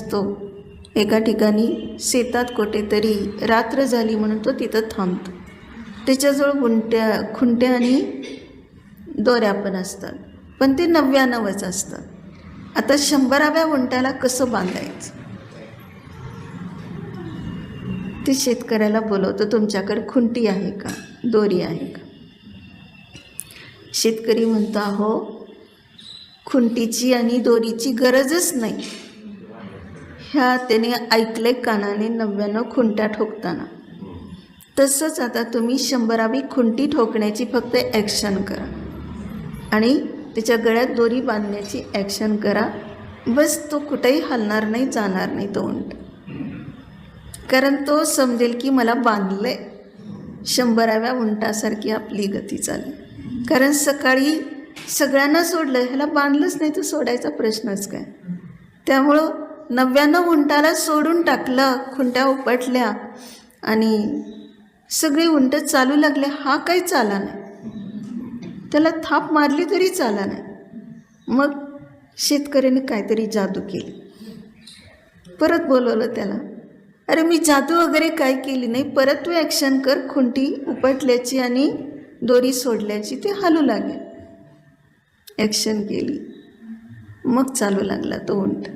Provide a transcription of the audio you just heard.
असतो, एका ठिकाणी शेतात कुठेतरी रात्र झाली म्हणून तो तिथं थांबतो. त्याच्याजवळ खुंट्या आणि दोऱ्या पण असतात, पण ते 99च असतात. आता 100व्या उंटाला कसं बांधायचं ते शेतकऱ्याला बोलवतो. तुमच्याकडे खुंटी आहे का, दोरी आहे का? शेतकरी म्हणतो, अहो खुंटीची आणि दोरीची गरजच नाही. ह्या त्याने ऐकले कानाने 99 खुंट्या ठोकताना. तसंच आता तुम्ही 100वी खुंटी ठोकण्याची फक्त ॲक्शन करा आणि त्याच्या गळ्यात दोरी बांधण्याची ॲक्शन करा. बस तो कुठेही हलणार नाही, जाणार नाही तो उंट. कारण तो समजेल की मला बांधलं आहे. 100व्या उंटासारखी आपली गती चालली. कारण सकाळी सगळ्यांना सोडलं, ह्याला बांधलंच नाही तर सोडायचा प्रश्नच काय. त्यामुळं 99 उंटाला सोडून टाकलं, खुंट्या उपटल्या आणि सगळे उंट चालू लागले. हा काही चाला नाही, त्याला थाप मारली तरी चाला नाही. मग शेतकऱ्याने काहीतरी जादू केली. परत बोलवलं त्याला. अरे मी जादू वगैरे काय केली नाही, परत तू ॲक्शन कर. खुंटी उपटल्याची आणि दोरी सोडल्याची, ते हलू लागेल. ॲक्शन केली, मग चालू लागला तो उंट.